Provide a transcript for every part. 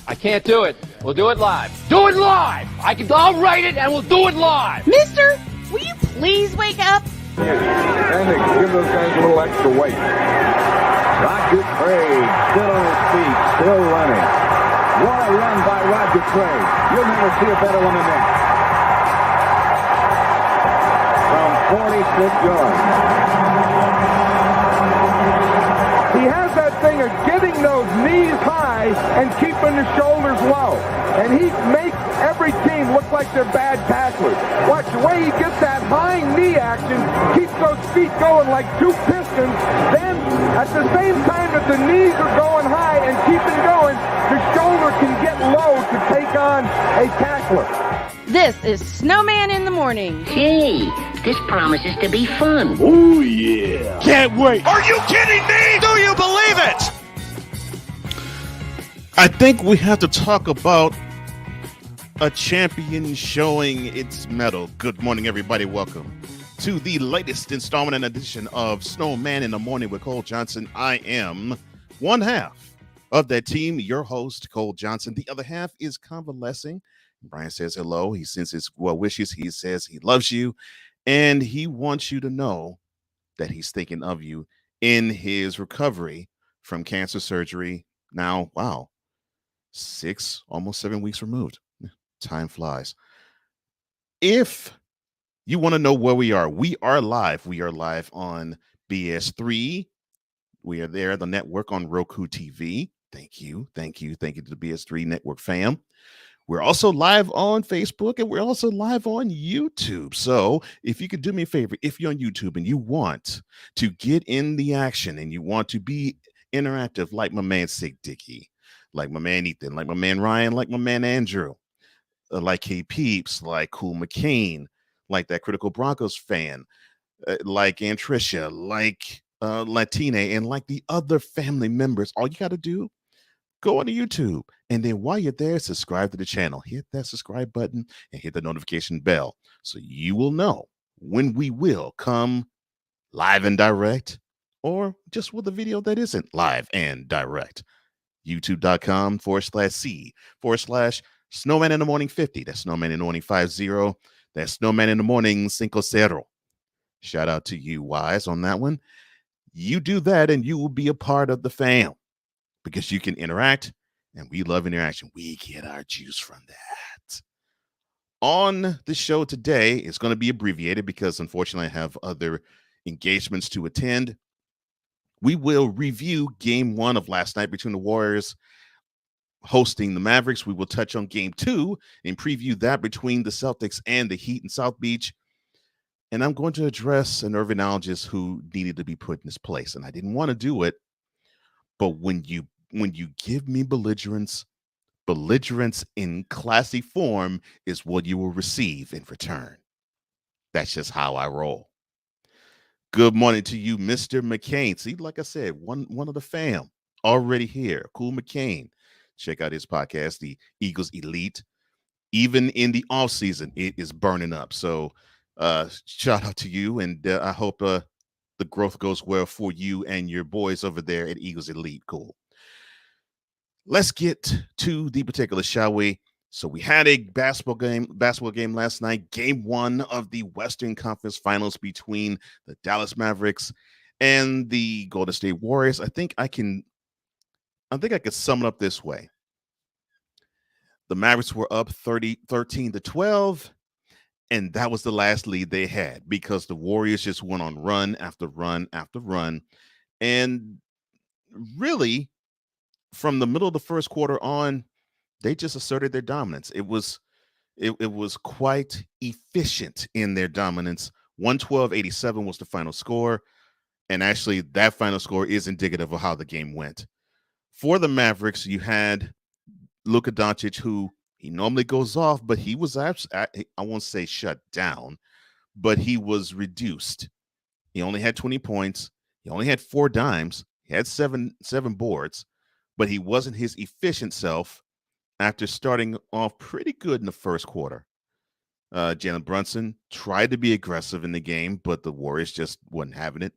I can't do it. We'll do it live. Do it live! I'll write it and we'll do it live! Mister, will you please wake up? Andy, give those guys a little extra weight. Roger Craig, still on his feet, still running. What a run by Roger Craig. You'll never see a better one than that. From 46 yards. He has that thing of getting those knees high and keeping the shoulders low. And he makes every team look like they're bad tacklers. Watch the way he gets that high knee action, keeps those feet going like two pistons. Then, at the same time that the knees are going high and keeping going, the shoulder can get low to take on a tackler. This is Snowman in the Morning. Hey, this promises to be fun. Oh, yeah. Can't wait. Are you kidding me? Do you believe it? I think we have to talk about a champion showing its mettle. Good morning, everybody. Welcome to the latest installment and edition of Snowman in the Morning with Cole Johnson. I am one half of that team, your host, Cole Johnson. The other half is convalescing. Brian says hello. He sends his well wishes. He says he loves you, and he wants you to know that he's thinking of you in his recovery from cancer surgery. Now, wow, almost 7 weeks removed. Time flies. If you want to know where we are live. We are live on BS3. We are there, the network on Roku TV. Thank you to the BS3 network fam. We're also live on Facebook, and we're also live on YouTube. So if you could do me a favor, if you're on YouTube and you want to get in the action and you want to be interactive like my man Sig Dickey, like my man Ethan, like my man Ryan, like my man Andrew, like K Peeps, like Cool McCain, like that Critical Broncos fan, like Aunt Tricia, like Latina, and like the other family members, all you got to do, go on to YouTube, and then while you're there, subscribe to the channel. Hit that subscribe button and hit the notification bell so you will know when we will come live and direct, or just with a video that isn't live and direct. YouTube.com/C/Snowman in the Morning 50. That's Snowman in the Morning 50. That's Snowman in the Morning 50. Shout out to you, Wise, on that one. You do that, and you will be a part of the fam, because you can interact, and we love interaction. We get our juice from that. On the show today, it's going to be abbreviated because, unfortunately, I have other engagements to attend. We will review Game 1 of last night between the Warriors hosting the Mavericks. We will touch on Game 2 and preview that between the Celtics and the Heat in South Beach. And I'm going to address an Irvingologist who needed to be put in his place, and I didn't want to do it. But when you give me belligerence in classy form is what you will receive in return. That's just how I roll. Good morning to you, Mr. McCain. See, like I said, one of the fam already here. Cool McCain. Check out his podcast, The Eagles Elite. Even in the off season, it is burning up. So shout out to you, and I hope the growth goes well for you and your boys over there at Eagles Elite. Cool. Let's get to the particulars, shall we? So we had a basketball game last night, Game 1 of the Western Conference Finals between the Dallas Mavericks and the Golden State Warriors. I think I could sum it up this way. The Mavericks were up 13-12. And that was the last lead they had, because the Warriors just went on run after run after run. And really, from the middle of the first quarter on, they just asserted their dominance. It was quite efficient in their dominance. 112-87 was the final score. And actually, that final score is indicative of how the game went. For the Mavericks, you had Luka Doncic, who he normally goes off, but he was I won't say shut down, but he was reduced. He only had 20 points. He only had 4 dimes. He had seven boards, but he wasn't his efficient self after starting off pretty good in the first quarter. Jalen Brunson tried to be aggressive in the game, but the Warriors just wasn't having it.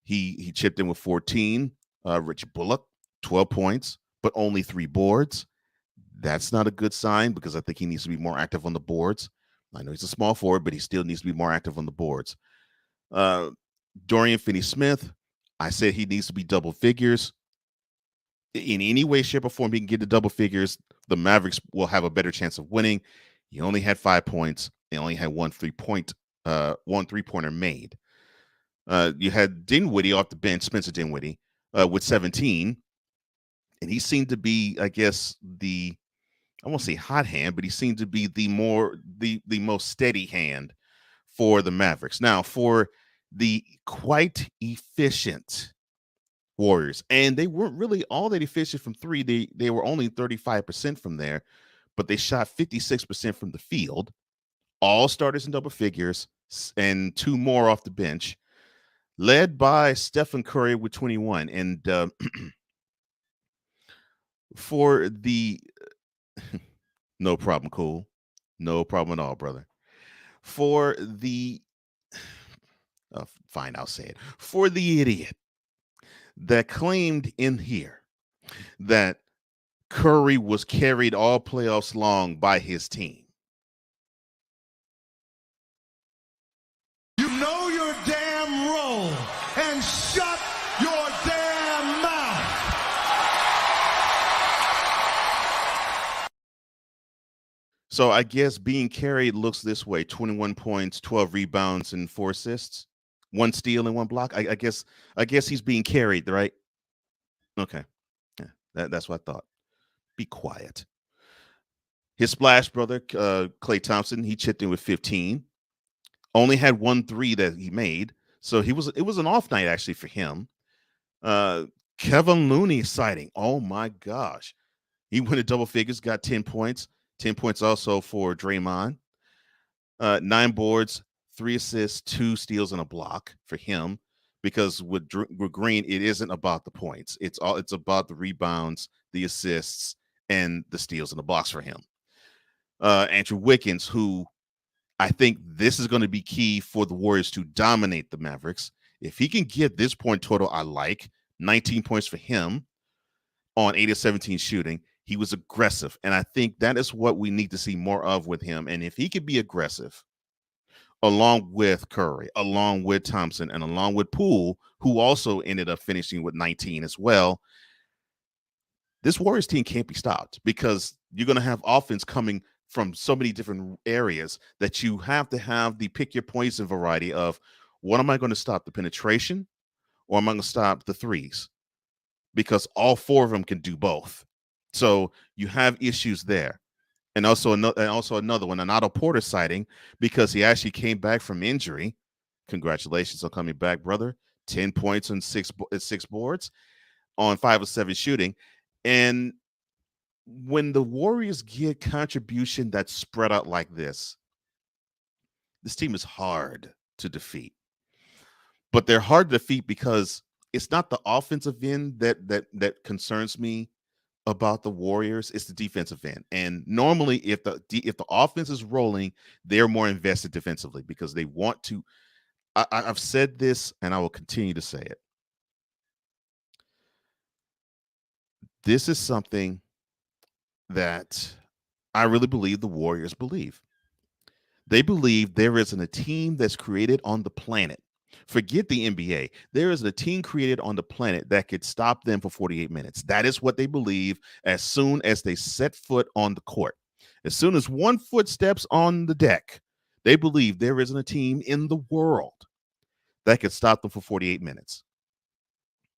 He chipped in with 14. Rich Bullock, 12 points, but only 3 boards. That's not a good sign because I think he needs to be more active on the boards. I know he's a small forward, but he still needs to be more active on the boards. Dorian Finney-Smith, I said he needs to be double figures. In any way, shape, or form he can get to double figures, the Mavericks will have a better chance of winning. He only had 5 points. They only had one three-pointer made. You had Dinwiddie off the bench, Spencer Dinwiddie, with 17. And he seemed to be, I guess, I won't say hot hand, but he seemed to be the most steady hand for the Mavericks. Now, for the quite efficient Warriors, and they weren't really all that efficient from three. They were only 35% from there, but they shot 56% from the field. All starters in double figures, and 2 more off the bench, led by Stephen Curry with 21. And for the no problem, cool. No problem at all, brother. For the fine, I'll say it. For the idiot that claimed in here that Curry was carried all playoffs long by his team. You know your damn role and shut your damn mouth. So I guess being carried looks this way: 21 points, 12 rebounds, and 4 assists, 1 steal and 1 block. I guess he's being carried, right? Okay. Yeah, that's what I thought. Be quiet. His splash brother, Klay Thompson, he chipped in with 15. Only had 1 3 that he made. So it was an off night actually for him. Kevin Looney sighting. Oh my gosh. He went to double figures, got 10 points. 10 points also for Draymond. 9 boards, 3 assists, 2 steals, and a block for him. Because with Green, it isn't about the points. It's about the rebounds, the assists, and the steals and the blocks for him. Andrew Wiggins, who I think this is going to be key for the Warriors to dominate the Mavericks. If he can get this point total, I like 19 points for him on 8 of 17 shooting. He was aggressive, and I think that is what we need to see more of with him. And if he could be aggressive, along with Curry, along with Thompson, and along with Poole, who also ended up finishing with 19 as well, this Warriors team can't be stopped because you're going to have offense coming from so many different areas that you have to have the pick your poison variety of what am I going to stop, the penetration, or am I going to stop the threes? Because all 4 of them can do both. So you have issues there. And also another one, an Otto Porter sighting, because he actually came back from injury. Congratulations on coming back, brother. 10 points and 6 boards on 5 of 7 shooting. And when the Warriors get contribution that's spread out like this team is hard to defeat. But they're hard to defeat because it's not the offensive end that concerns me about the Warriors, it's the defensive end. And normally if the offense is rolling, they're more invested defensively because they want to. I've said this and I will continue to say it. This is something that I really believe the Warriors believe. They believe there isn't a team that's created on the planet. Forget the NBA. There is a team created on the planet that could stop them for 48 minutes. That is what they believe as soon as they set foot on the court. As soon as 1 foot steps on the deck, they believe there isn't a team in the world that could stop them for 48 minutes.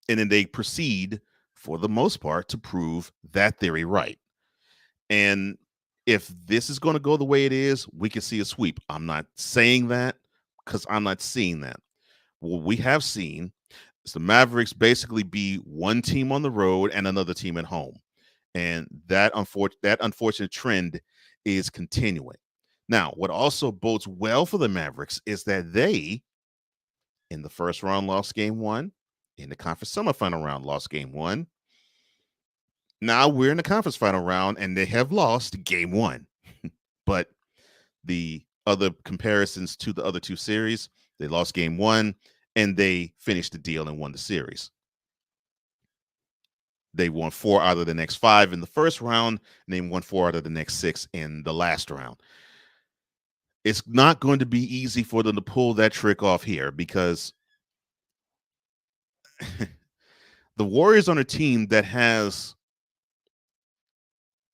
And then they proceed, for the most part, to prove that theory right. And if this is going to go the way it is, we can see a sweep. I'm not saying that because I'm not seeing that. What we have seen is the Mavericks basically be one team on the road and another team at home. And that unfortunate trend is continuing. Now, what also bodes well for the Mavericks is that they, in the first round, lost game 1. In the conference semifinal round, lost game 1. Now we're in the conference final round, and they have lost game 1. But the other comparisons to the other 2 series, they lost game 1, and they finished the deal and won the series. They won 4 out of the next 5 in the first round, and they won 4 out of the next 6 in the last round. It's not going to be easy for them to pull that trick off here because the Warriors on a team that has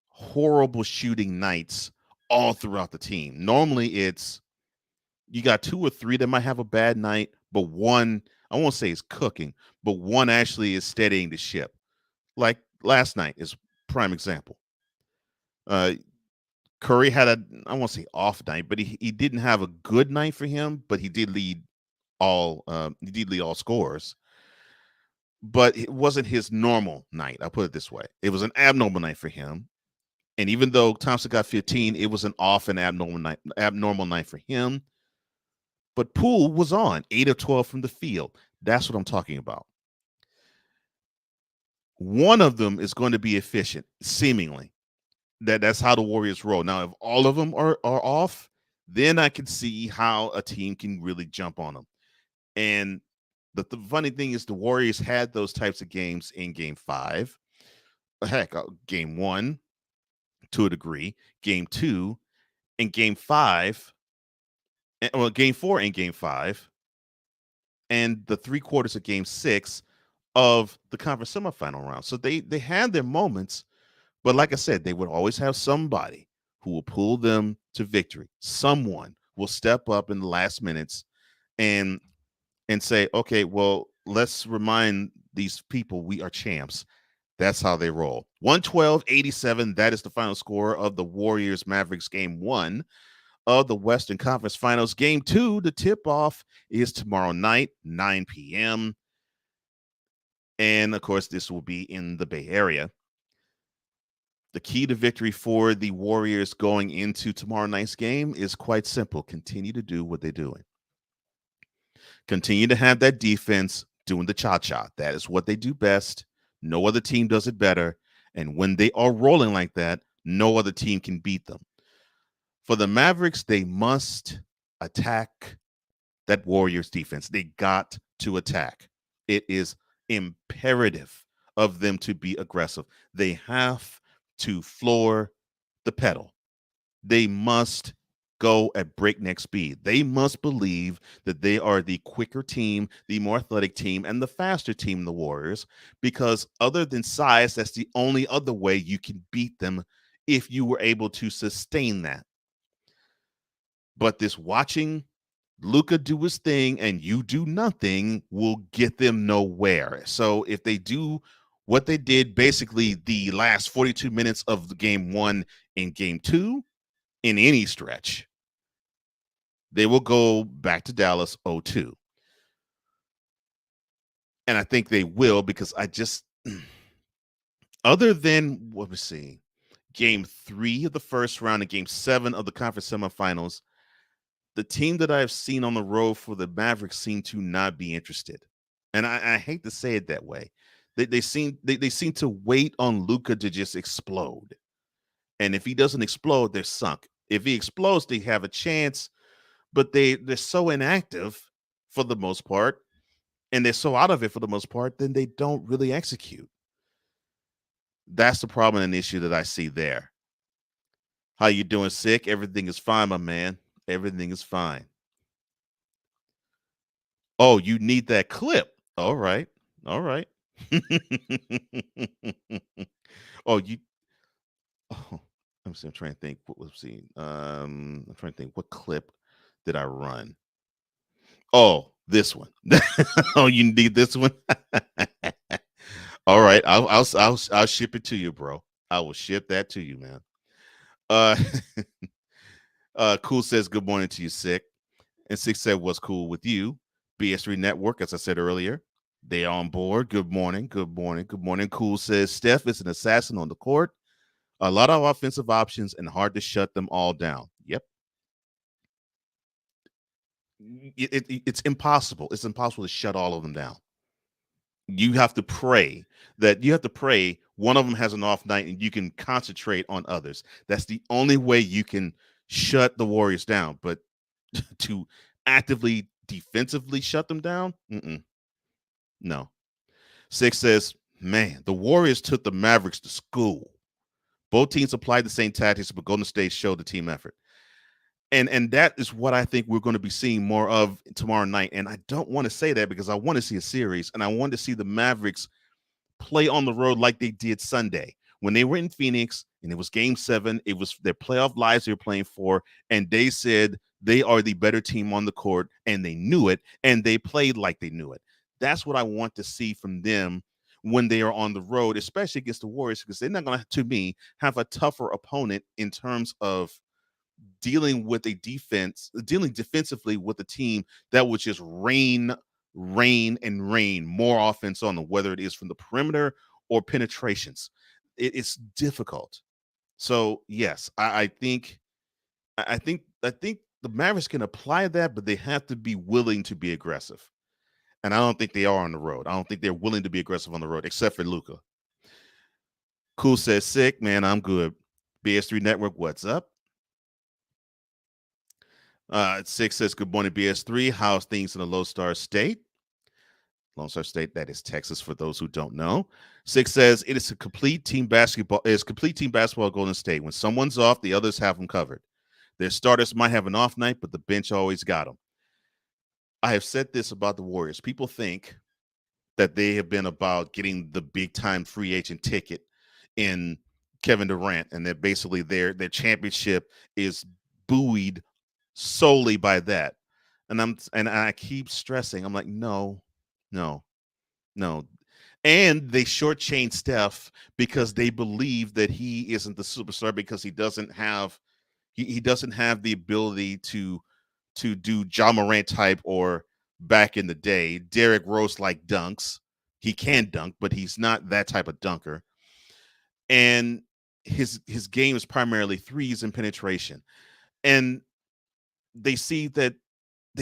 horrible shooting nights all throughout the team. Normally it's you got 2 or 3 that might have a bad night, but one, I won't say is cooking, but one actually is steadying the ship. Like last night is prime example. Curry had I won't say off night, but he didn't have a good night for him, but he did lead all scores. But it wasn't his normal night. I'll put it this way. It was an abnormal night for him. And even though Thompson got 15, it was an off and abnormal night for him. But Poole was on 8 of 12 from the field. That's what I'm talking about. One of them is going to be efficient, seemingly. That's how the Warriors roll. Now, if all of them are off, then I can see how a team can really jump on them. And the funny thing is the Warriors had those types of games in Game 5. Heck, Game 1 to a degree, Game 2, and Game 5. Well, Game 4 and Game 5, and the 3 quarters of Game 6 of the conference semifinal round. So they had their moments, but like I said, they would always have somebody who will pull them to victory. Someone will step up in the last minutes and say, okay, well, let's remind these people we are champs. That's how they roll. 112-87, that is the final score of the Warriors-Mavericks Game 1 of the Western Conference Finals. Game 2, the tip-off is tomorrow night, 9 p.m. And, of course, this will be in the Bay Area. The key to victory for the Warriors going into tomorrow night's game is quite simple. Continue to do what they're doing. Continue to have that defense doing the cha-cha. That is what they do best. No other team does it better. And when they are rolling like that, no other team can beat them. For the Mavericks, they must attack that Warriors defense. They got to attack. It is imperative of them to be aggressive. They have to floor the pedal. They must go at breakneck speed. They must believe that they are the quicker team, the more athletic team, and the faster team, the Warriors, because other than size, that's the only other way you can beat them if you were able to sustain that. But this watching Luka do his thing and you do nothing will get them nowhere. So if they do what they did basically the last 42 minutes of the Game 1 and Game 2 in any stretch, they will go back to Dallas 0-2. And I think they will because other than, what we see, Game 3 of the first round and Game 7 of the conference semifinals, the team that I've seen on the road for the Mavericks seem to not be interested. And I hate to say it that way. They seem to wait on Luka to just explode. And if he doesn't explode, they're sunk. If he explodes, they have a chance, but they're so inactive for the most part, and they're so out of it for the most part, then they don't really execute. That's the problem and issue that I see there. How you doing, Sick? Everything is fine, my man. Everything is fine. Oh, you need that clip. All right. All right. Oh, I'm trying to think what was seen. I'm trying to think what clip did I run? Oh, this one. Oh, you need this one? All right. I'll ship it to you, bro. I will ship that to you, man. Cool says good morning to you, Sick. And Sick said, what's cool with you? BS3 Network, as I said earlier, they on board. Good morning. Good morning. Good morning. Cool says Steph is an assassin on the court. A lot of offensive options and hard to shut them all down. Yep. It's impossible. It's impossible to shut all of them down. You have to pray one of them has an off night and you can concentrate on others. That's the only way you can shut the Warriors down. But to actively defensively shut them down, no. Six says Man, the Warriors took the Mavericks to school. Both teams applied the same tactics, but Golden State showed the team effort. And that is what I think we're going to be seeing more of tomorrow night. And I don't want to say that because I want to see a series, and I want to see the Mavericks play on the road like they did Sunday when they were in Phoenix, and it was Game 7. It was their playoff lives they were playing for, and they said they are the better team on the court, and they knew it, and they played like they knew it. That's what I want to see from them when they are on the road, especially against the Warriors, because they're not going to me, have a tougher opponent in terms of dealing defensively with a team that would just rain more offense on them, whether it is from the perimeter or penetrations. It's difficult. So yes, I think the Mavericks can apply that, but they have to be willing to be aggressive. And I don't think they are on the road. I don't think they're willing to be aggressive on the road, except for Luka. Cool says, sick, man, I'm good. BS3 Network, what's up? 6 says, good morning, BS3. How's things in the Lone Star State? Lone Star State, that is Texas for those who don't know. 6 says, it is complete team basketball at Golden State. When someone's off, the others have them covered. Their starters might have an off night, but the bench always got them. I have said this about the Warriors. People think that they have been about getting the big-time free agent ticket in Kevin Durant, and that basically their championship is buoyed solely by that. And I keep stressing, I'm like, no. And they shortchange Steph because they believe that he isn't the superstar because he doesn't have the ability to do Ja Morant type, or back in the day, Derrick Rose like dunks. He can dunk, but he's not that type of dunker. And his game is primarily threes and penetration. And they see that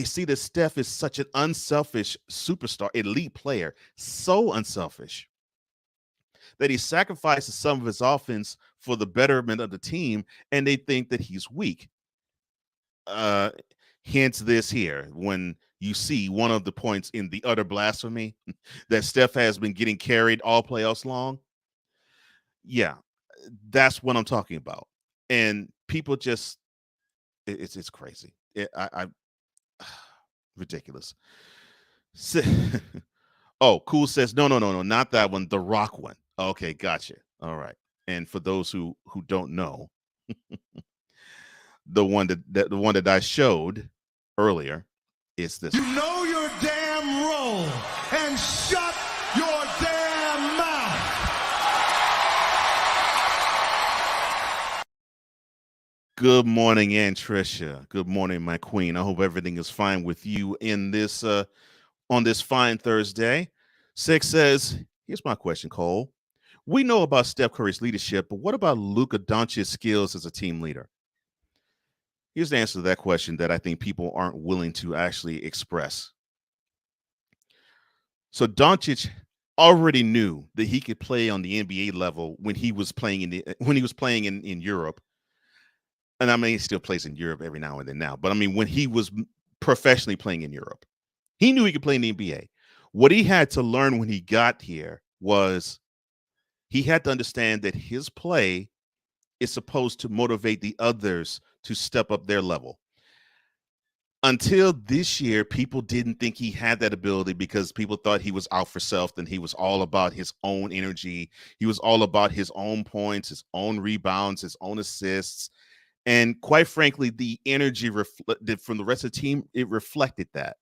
Steph is such an unselfish superstar, elite player, so unselfish that he sacrifices some of his offense for the betterment of the team, and they think that he's weak. Hence this here, when you see one of the points in the utter blasphemy that Steph has been getting carried all playoffs long. Yeah, that's what I'm talking about. And people just, it's crazy. Ridiculous. Oh, Cool says, no, not that one, the Rock one. Okay, gotcha. All right. And for those who don't know, the one that I showed earlier is this. You know your damn role and shut your damn mouth. Good morning, Aunt Tricia. Good morning, my queen. I hope everything is fine with you in this on this fine Thursday. 6 says, here's my question, Cole. We know about Steph Curry's leadership, but what about Luka Doncic's skills as a team leader? Here's the answer to that question that I think people aren't willing to actually express. So Doncic already knew that he could play on the NBA level when he was playing in Europe. And I mean, he still plays in Europe every now and then now. But I mean, when he was professionally playing in Europe, he knew he could play in the NBA. What he had to learn when he got here was he had to understand that his play is supposed to motivate the others to step up their level. Until this year, people didn't think he had that ability because people thought he was out for self, and he was all about his own energy. He was all about his own points, his own rebounds, his own assists. And quite frankly, the energy from the rest of the team, it reflected that.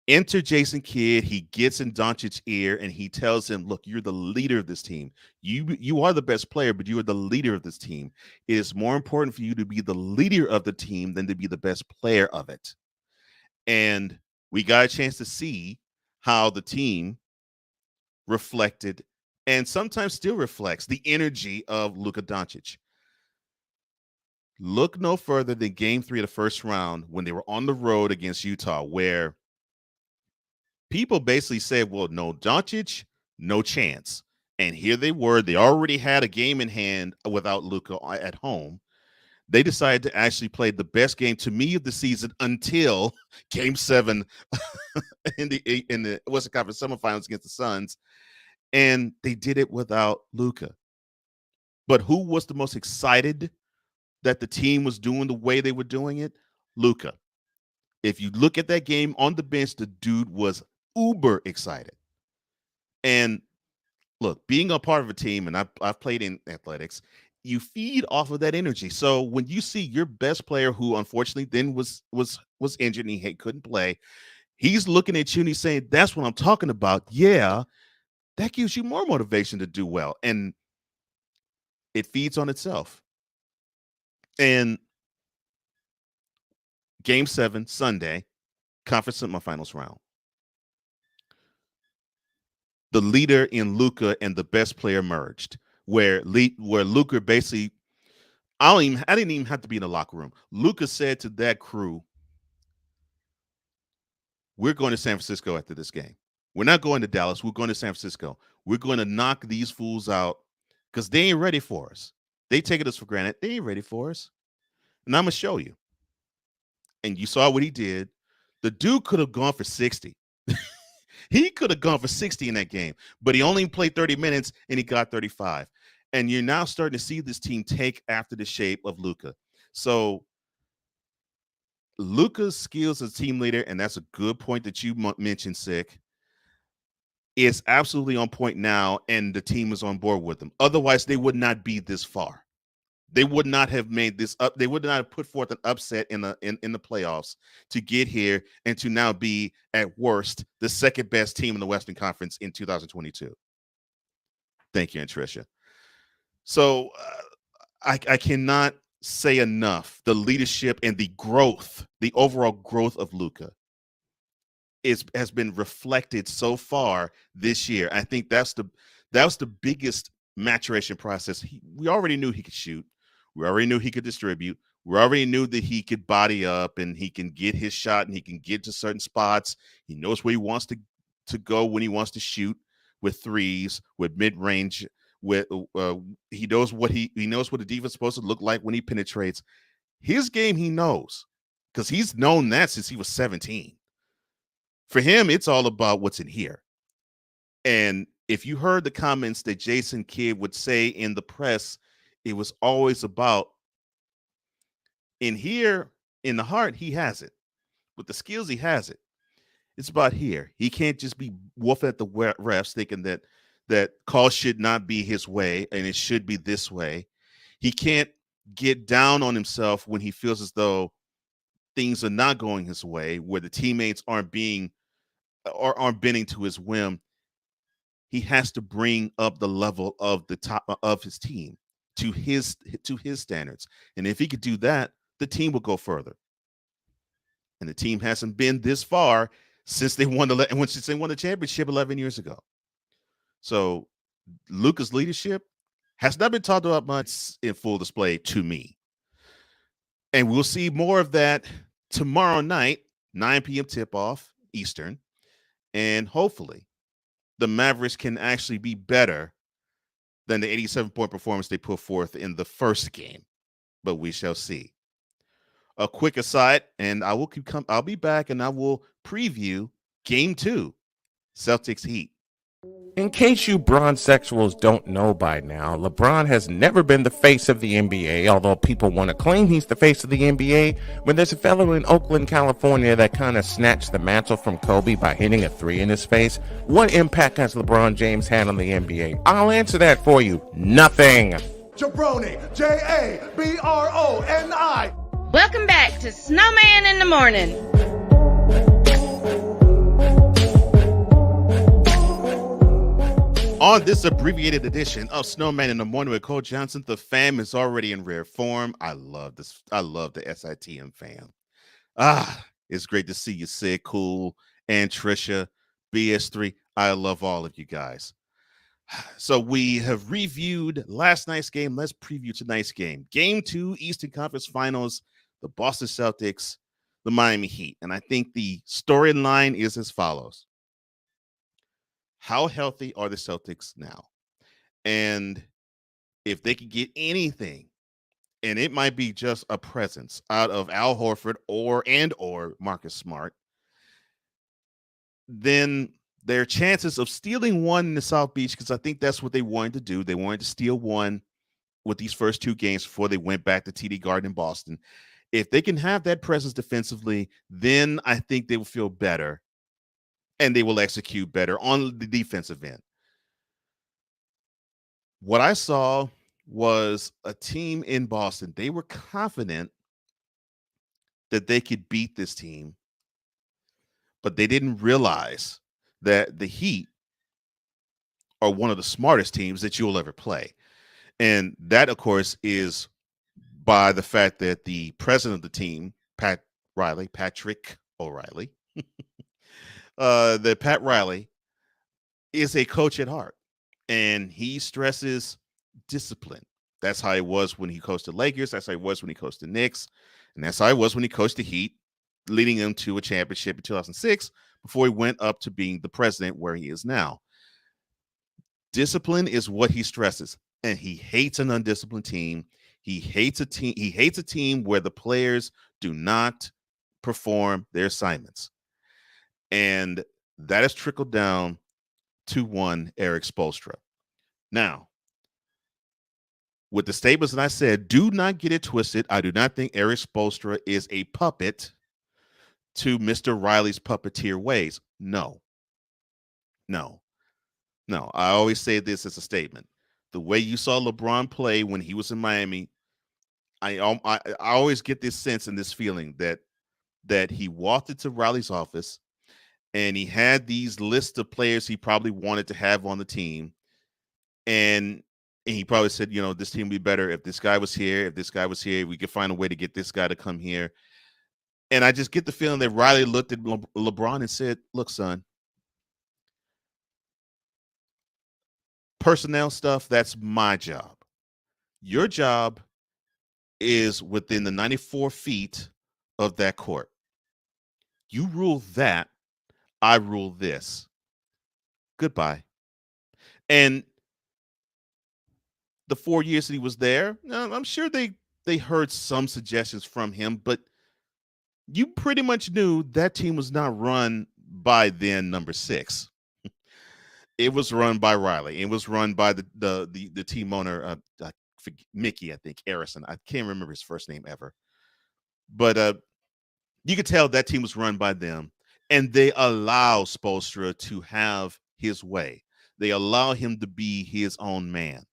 Enter Jason Kidd. He gets in Doncic's ear and he tells him, look, you're the leader of this team. You are the best player, but you are the leader of this team. It is more important for you to be the leader of the team than to be the best player of it. And we got a chance to see how the team reflected, and sometimes still reflects, the energy of Luka Doncic. Look no further than Game 3 of the first round when they were on the road against Utah, where people basically said, well, no Doncic, no chance. And here they were. They already had a game in hand without Luka at home. They decided to actually play the best game to me of the season until Game 7 in the Western Conference semifinals against the Suns. And they did it without Luka. But who was the most excited that the team was doing the way they were doing it? Luka. If you look at that game on the bench, the dude was uber excited. And look, being a part of a team, and I've played in athletics, you feed off of that energy. So when you see your best player, who unfortunately then was injured and he couldn't play, he's looking at you and he's saying, "That's what I'm talking about." Yeah, that gives you more motivation to do well, and it feeds on itself. And Game 7 Sunday, conference semifinals round. The leader in Luka and the best player merged, where Luka basically, I didn't even have to be in the locker room. Luka said to that crew, "We're going to San Francisco after this game. We're not going to Dallas. We're going to San Francisco. We're going to knock these fools out because they ain't ready for us. They taking us for granted. They ain't ready for us. And I'm going to show you." And you saw what he did. The dude could have gone for 60. He could have gone for 60 in that game, but he only played 30 minutes and he got 35. And you're now starting to see this team take after the shape of Luka. So Luka's skills as team leader, and that's a good point that you mentioned, Sick, is absolutely on point now, and the team is on board with him. Otherwise, they would not be this far. They would not have made this up. They would not have put forth an upset in the playoffs to get here and to now be, at worst, the second best team in the Western Conference in 2022. Thank you, and Tricia. So I cannot say enough. The leadership and the growth, the overall growth of Luka has been reflected so far this year. I think that was the biggest maturation process. We already knew he could shoot. We already knew he could distribute. We already knew that he could body up and he can get his shot and he can get to certain spots. He knows where he wants to go when he wants to shoot, with threes, with mid-range. With he knows what the defense is supposed to look like when he penetrates. His game, he knows, because he's known that since he was 17. For him, it's all about what's in here. And if you heard the comments that Jason Kidd would say in the press, it was always about, in here, in the heart, he has it. With the skills, he has it. It's about here. He can't just be wolfing at the refs thinking that call should not be his way and it should be this way. He can't get down on himself when he feels as though things are not going his way, where the teammates aren't bending to his whim. He has to bring up the level of the top of his team to his standards. And if he could do that, the team will go further. And the team hasn't been this far since they won the championship 11 years ago. So Luka's leadership has not been talked about much in full display to me. And we'll see more of that tomorrow night, 9 p.m. tip-off Eastern. And hopefully the Mavericks can actually be better than the 87-point performance they put forth in the first game. But we shall see. A quick aside, and I'll be back and I will preview Game 2, Celtics Heat. In case you bronzexuals don't know by now, LeBron has never been the face of the NBA, although people want to claim he's the face of the NBA, when there's a fellow in Oakland, California that kind of snatched the mantle from Kobe by hitting a three in his face. What impact has LeBron James had on the NBA? I'll answer that for you. Nothing. Jabroni, Jabroni. Welcome back to Snowman in the Morning. On this abbreviated edition of Snowman in the Morning with Cole Johnson, the fam is already in rare form. I love this. I love the SITM fam. It's great to see you, Sid, Cool, and Trisha, BS3. I love all of you guys. So we have reviewed last night's game. Let's preview tonight's game. Game 2, Eastern Conference Finals, the Boston Celtics, the Miami Heat. And I think the storyline is as follows. How healthy are the Celtics now? And if they can get anything, and it might be just a presence out of Al Horford or Marcus Smart, then their chances of stealing one in the South Beach, because I think that's what they wanted to do. They wanted to steal one with these first 2 games before they went back to TD Garden in Boston. If they can have that presence defensively, then I think they will feel better and they will execute better on the defensive end. What I saw was a team in Boston. They were confident that they could beat this team, but they didn't realize that the Heat are one of the smartest teams that you'll ever play. And that, of course, is by the fact that the president of the team, Patrick O'Reilly, that Pat Riley is a coach at heart, and he stresses discipline. That's how it was when he coached the Lakers. That's how it was when he coached the Knicks. And that's how it was when he coached the Heat, leading them to a championship in 2006 before he went up to being the president where he is now. Discipline is what he stresses, and he hates an undisciplined team. He hates a team where the players do not perform their assignments. And that has trickled down to one Eric Spoelstra. Now, with the statements that I said, do not get it twisted. I do not think Eric Spoelstra is a puppet to Mr. Riley's puppeteer ways. No. I always say this as a statement. The way you saw LeBron play when he was in Miami, I always get this sense and this feeling that he walked into Riley's office and he had these lists of players he probably wanted to have on the team. And he probably said, this team would be better if this guy was here. If this guy was here, we could find a way to get this guy to come here. And I just get the feeling that Riley looked at LeBron and said, look, son, personnel stuff, that's my job. Your job is within the 94 feet of that court. You rule that, I rule this. Goodbye. And the 4 years that he was there, I'm sure they heard some suggestions from him, but you pretty much knew that team was not run by then number 6. It was run by Riley. It was run by the team owner, Mickey, I think, Harrison. I can't remember his first name ever. But you could tell that team was run by them, and they allow Spoelstra to have his way. They allow him to be his own man.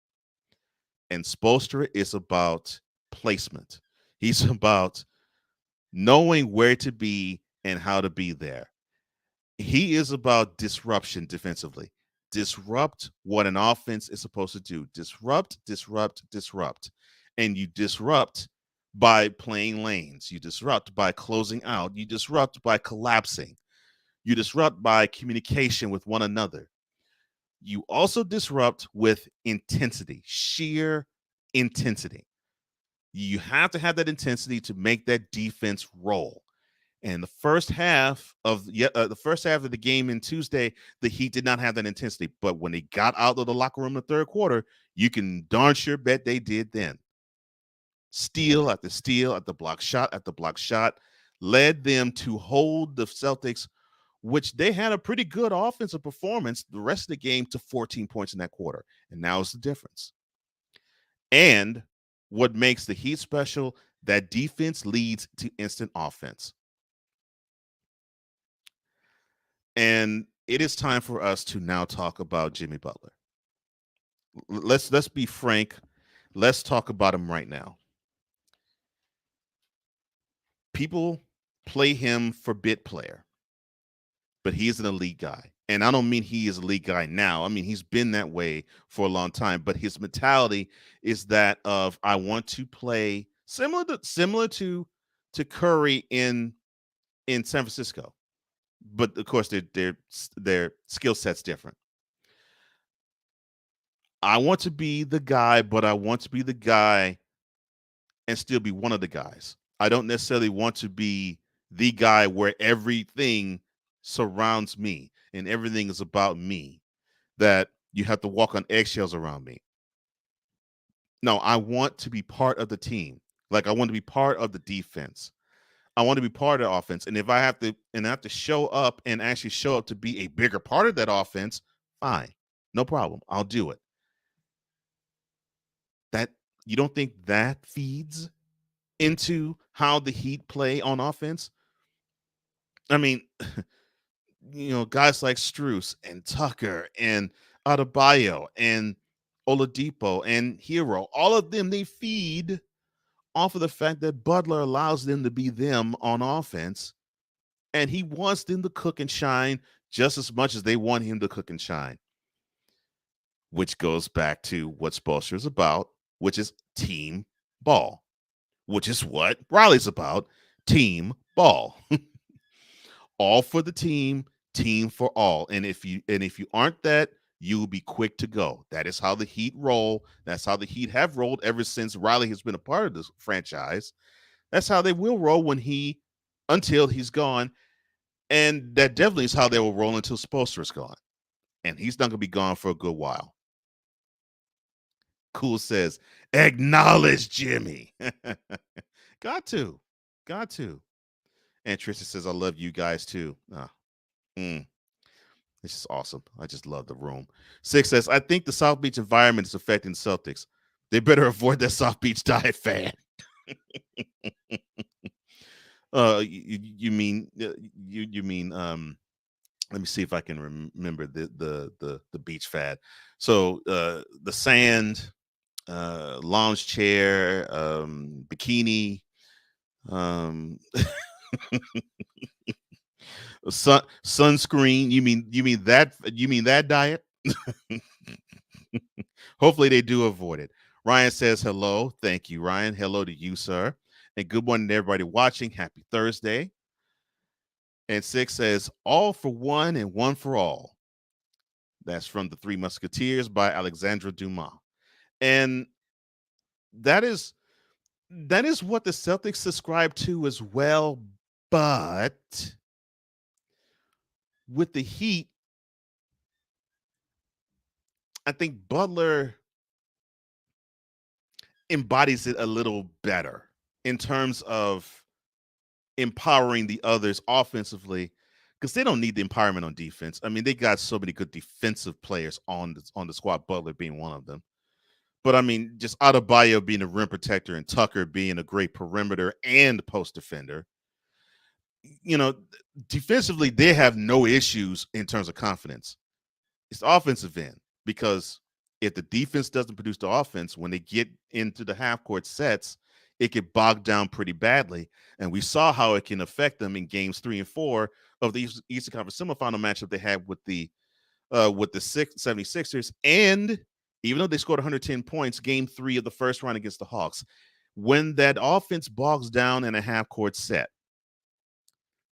And Spoelstra is about placement. He's about knowing where to be and how to be there. He is about disruption defensively. Disrupt what an offense is supposed to do. Disrupt. And you disrupt by playing lanes. You disrupt by closing out. You disrupt by collapsing. You disrupt by communication with one another. You also disrupt with intensity, sheer intensity. You have to have that intensity to make that defense roll. And the first half of the game in Tuesday, the Heat did not have that intensity. But when they got out of the locker room in the third quarter, you can darn sure bet they did then. Steal after steal, at the block shot, led them to hold the Celtics, which they had a pretty good offensive performance the rest of the game, to 14 points in that quarter. And now is the difference. And what makes the Heat special, that defense leads to instant offense. And it is time for us to now talk about Jimmy Butler. Let's be frank. Let's talk about him right now. People play him for bit player, but he is an elite guy. And I don't mean he is a elite guy now. I mean, he's been that way for a long time, but his mentality is that of, I want to play similar to Curry in San Francisco. But of course, their skill set's different. I want to be the guy, but I want to be the guy and still be one of the guys. I don't necessarily want to be the guy where everything surrounds me and everything is about me, that you have to walk on eggshells around me. No, I want to be part of the team. Like, I want to be part of the defense. I want to be part of the offense. And if I have to show up and actually show up to be a bigger part of that offense, fine. No problem. I'll do it. That you don't think that feeds into how the Heat play on offense? I mean, guys like Strus and Tucker and Adebayo and Oladipo and Hero, all of them, they feed off of the fact that Butler allows them to be them on offense, and he wants them to cook and shine just as much as they want him to cook and shine, which goes back to what Spoelstra is about, which is team ball, which is what Riley's about, team ball. All for the team, team for all. And if you aren't that, you will be quick to go. That is how the Heat roll. That's how the Heat have rolled ever since Riley has been a part of this franchise. That's how they will roll until he's gone. And that definitely is how they will roll until Spoelstra is gone. And he's not going to be gone for a good while. Cool says, acknowledge Jimmy. Got to. And Trisha says, I love you guys too. This is awesome. I just love the room. 6 says, I think the South Beach environment is affecting Celtics. They better avoid that South Beach diet fan. You mean let me see if I can remember the beach fad. So the sand, lounge chair, bikini, sunscreen. You mean that diet? Hopefully they do avoid it. Ryan says hello. Thank you, Ryan. Hello to you, sir. And good morning to everybody watching. Happy Thursday. And 6 says, all for one and one for all. That's from The Three Musketeers by Alexandre Dumas. And that is what the Celtics subscribe to as well. But with the Heat, I think Butler embodies it a little better in terms of empowering the others offensively, because they don't need the empowerment on defense. I mean, they got so many good defensive players on the squad, Butler being one of them. But I mean, just Adebayo being a rim protector and Tucker being a great perimeter and post defender. Defensively, they have no issues in terms of confidence. It's the offensive end, because if the defense doesn't produce the offense, when they get into the half-court sets, it get bogged down pretty badly. And we saw how it can affect them in games 3 and 4 of the Eastern Conference semifinal matchup they had with the 76ers. And even though they scored 110 points, game 3 of the first round against the Hawks, when that offense bogs down in a half-court set,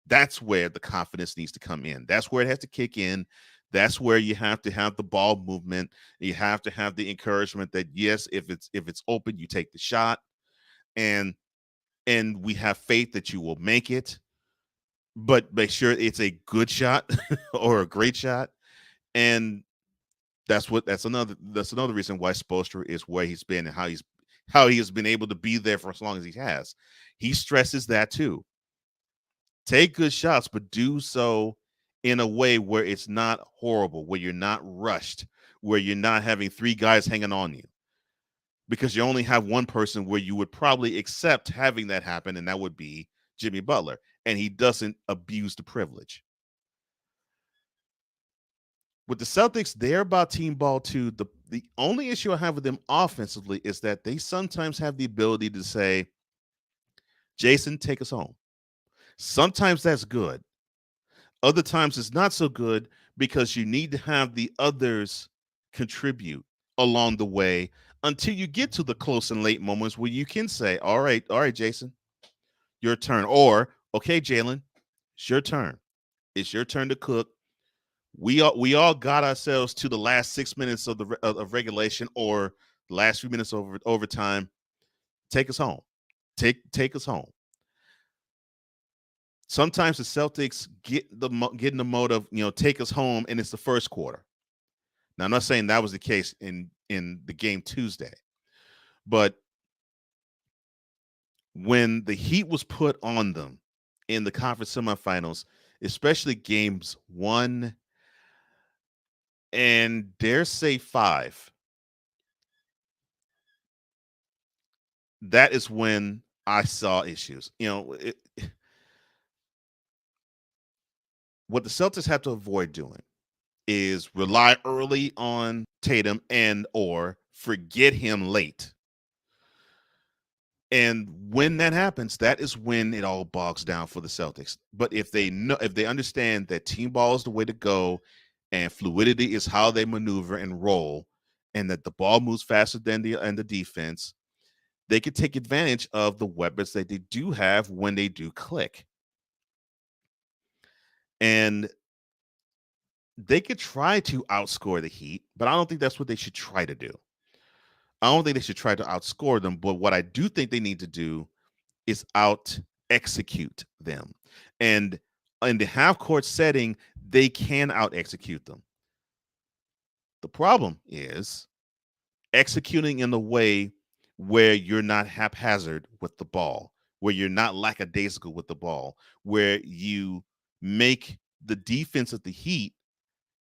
that's where the confidence needs to come in. That's where it has to kick in. That's where you have to have the ball movement. You have to have the encouragement that, yes, if it's open, you take the shot. And we have faith that you will make it, but make sure it's a good shot or a great shot. And that's another reason why Spoelstra is where he's been and how he has been able to be there for as long as he has. He stresses that too. Take good shots, but do so in a way where it's not horrible, where you're not rushed, where you're not having 3 guys hanging on you. Because you only have one person where you would probably accept having that happen, and that would be Jimmy Butler. And he doesn't abuse the privilege. With the Celtics, they're about team ball too. The only issue I have with them offensively is that they sometimes have the ability to say, Jason, take us home. Sometimes that's good. Other times it's not so good, because you need to have the others contribute along the way until you get to the close and late moments where you can say, all right, Jason, your turn. Or, okay, Jalen, it's your turn. It's your turn to cook. We all got ourselves to the last 6 minutes of regulation, or the last few minutes of overtime. Take us home. Take us home. Sometimes the Celtics get in the mode of, take us home, and it's the first quarter. Now, I'm not saying that was the case in the game Tuesday, but when the heat was put on them in the conference semifinals, especially games 1 and dare say 5. That is when I saw issues. What the Celtics have to avoid doing is rely early on Tatum and or forget him late. And when that happens, that is when it all bogs down for the Celtics. But if they understand that team ball is the way to go and fluidity is how they maneuver and roll, and that the ball moves faster than the defense, they can take advantage of the weapons that they do have when they do click. And they could try to outscore the Heat, but I don't think that's what they should try to do. I don't think they should try to outscore them, but what I do think they need to do is out execute them. And in the half court setting, they can out execute them. The problem is executing in the way where you're not haphazard with the ball, where you're not lackadaisical with the ball, where you make the defense of the Heat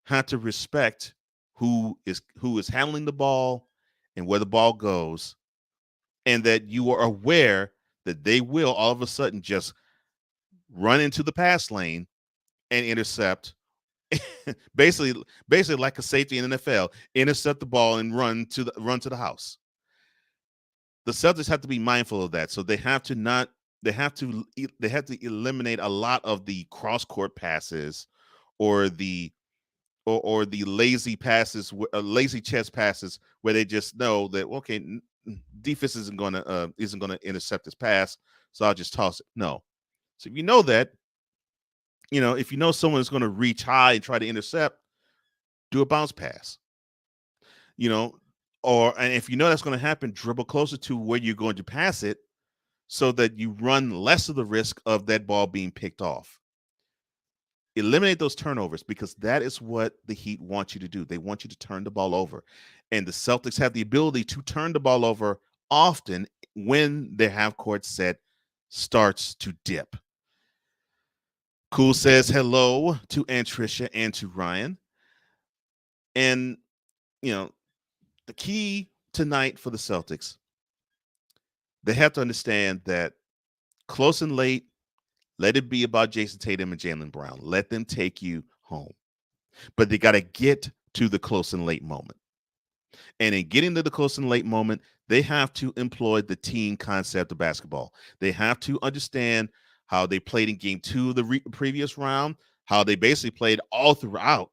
have to respect who is handling the ball and where the ball goes, and that you are aware that they will all of a sudden just run into the pass lane and intercept. basically like a safety in the NFL, intercept the ball and run to the house. The Celtics have to be mindful of that. So they have to eliminate a lot of the cross court passes or the lazy passes, lazy chest passes, where they just know that defense isn't going to intercept this pass, so I'll just toss it. No. So if you know that, if you know someone is going to reach high and try to intercept, do a bounce pass. And if you know that's going to happen, dribble closer to where you're going to pass it, so that you run less of the risk of that ball being picked off. Eliminate those turnovers, because that is what the Heat want you to do. They want you to turn the ball over. And the Celtics have the ability to turn the ball over often when their half-court set starts to dip. Cool says hello to Aunt Tricia and to Ryan. And, the key tonight for the Celtics, they have to understand that close and late, let it be about Jason Tatum and Jaylen Brown. Let them take you home. But they got to get to the close and late moment. And in getting to the close and late moment, they have to employ the team concept of basketball. They have to understand how they played in game 2 of the previous round, how they basically played all throughout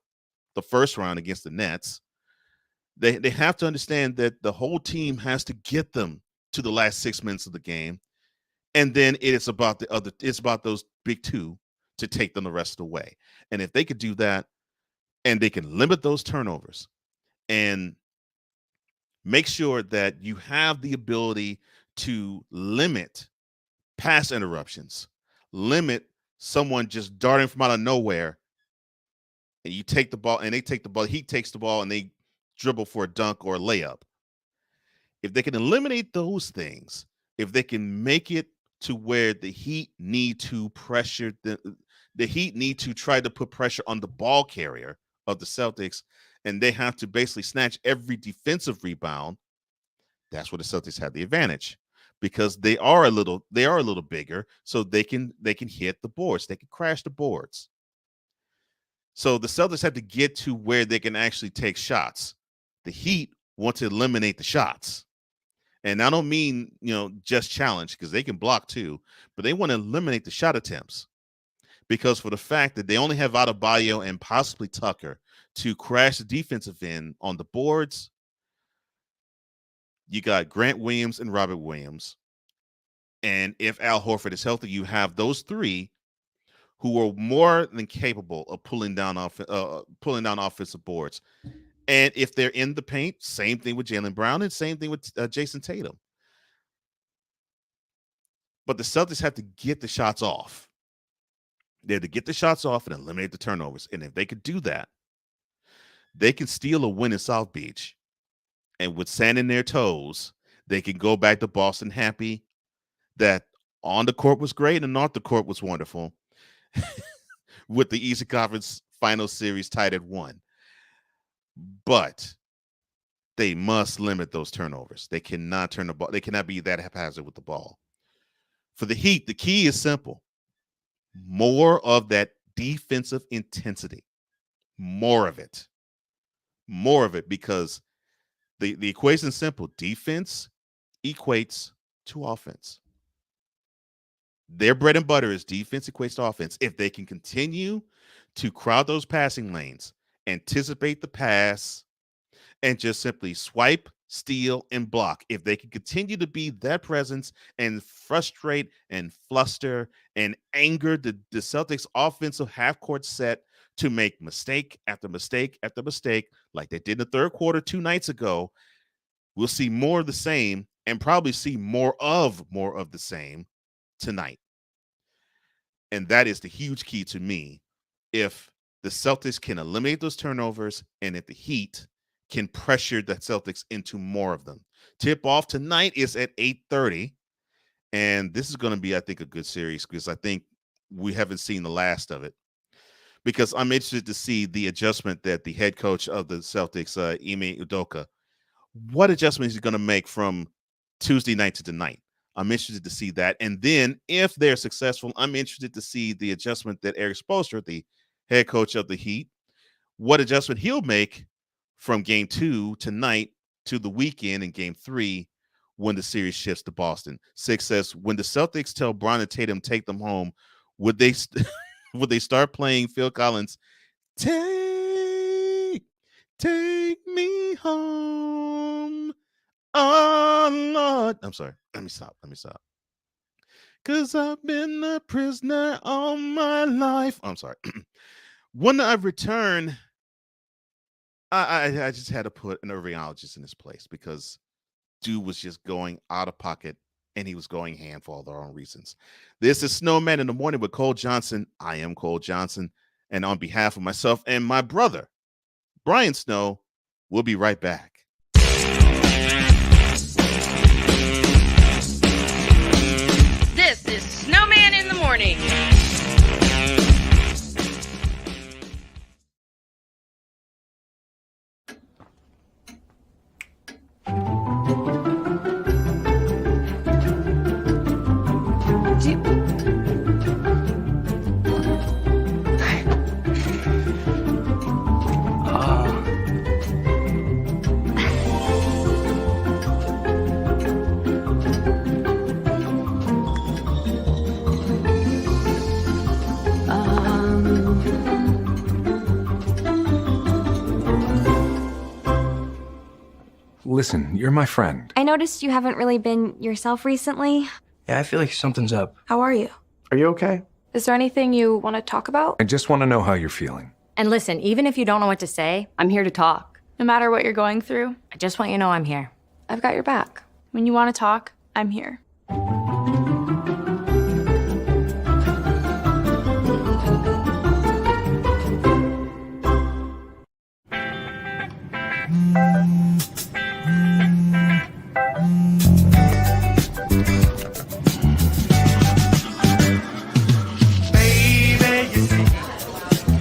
the first round against the Nets. They have to understand that the whole team has to get them to the last 6 minutes of the game. And then it's about those big two to take them the rest of the way. And if they could do that, and they can limit those turnovers and make sure that you have the ability to limit pass interruptions, limit someone just darting from out of nowhere, and you take the ball and they take the ball, he takes the ball and they dribble for a dunk or a layup. If they can eliminate those things, if they can make it to where the Heat need to pressure the Heat need to try to put pressure on the ball carrier of the Celtics, and they have to basically snatch every defensive rebound, that's where the Celtics have the advantage, because they are a little bigger, so they can hit the boards, they can crash the boards. So the Celtics have to get to where they can actually take shots. The Heat want to eliminate the shots. And I don't mean, just challenge, because they can block too, but they want to eliminate the shot attempts, because for the fact that they only have Adebayo and possibly Tucker to crash the defensive end on the boards, you got Grant Williams and Robert Williams. And if Al Horford is healthy, you have those three who are more than capable of pulling down offensive boards. And if they're in the paint, same thing with Jaylen Brown and same thing with Jason Tatum. But the Celtics have to get the shots off. They have to get the shots off and eliminate the turnovers. And if they could do that, they can steal a win in South Beach. And with sand in their toes, they can go back to Boston happy that On the court was great, and off the court was wonderful. With the Eastern Conference Final Series tied at 1. But they must limit those turnovers. They cannot turn the ball. They cannot be that haphazard with the ball. For the Heat, the key is simple. More of that defensive intensity. More of it. More of it, because the equation is simple. Defense equates to offense. Their bread and butter is defense equates to offense. If they can continue to crowd those passing lanes, anticipate the pass, and just simply swipe, steal, and block. If they can continue to be that presence and frustrate and fluster and anger the Celtics offensive half-court set to make mistake after mistake after mistake, like they did in the third quarter 2 nights ago, we'll see more of the same and probably see more of the same tonight. And that is the huge key to me. If the Celtics can eliminate those turnovers and if the Heat can pressure the Celtics into more of them. Tip off tonight is at 8:30. And this is going to be, I think, a good series because I think we haven't seen the last of it. Because I'm interested to see the adjustment that the head coach of the Celtics, Ime Udoka, what adjustment is he going to make from Tuesday night to tonight? I'm interested to see that. And then if they're successful, I'm interested to see the adjustment that Eric Spoelstra, the head coach of the Heat, what adjustment he'll make from game 2 tonight to the weekend in game 3 when the series shifts to Boston. 6 says, when the Celtics tell Bron and Tatum take them home, would they start playing Phil Collins, take me home? Oh, Lord. I'm sorry. Let me stop. Because I've been a prisoner all my life. I'm sorry. When I return, I just had to put an Irvingologist in his place because dude was just going out of pocket and he was going hand for all the wrong reasons. This is Snowman in the Morning with Cole Johnson. I am Cole Johnson. And on behalf of myself and my brother, Brian Snow, we'll be right back. This is Snowman in the Morning. Listen, you're my friend. I noticed you haven't really been yourself recently. Yeah, I feel like something's up. How are you? Are you okay? Is there anything you want to talk about? I just want to know how you're feeling. And listen, even if you don't know what to say, I'm here to talk. No matter what you're going through, I just want you to know I'm here. I've got your back. When you want to talk, I'm here.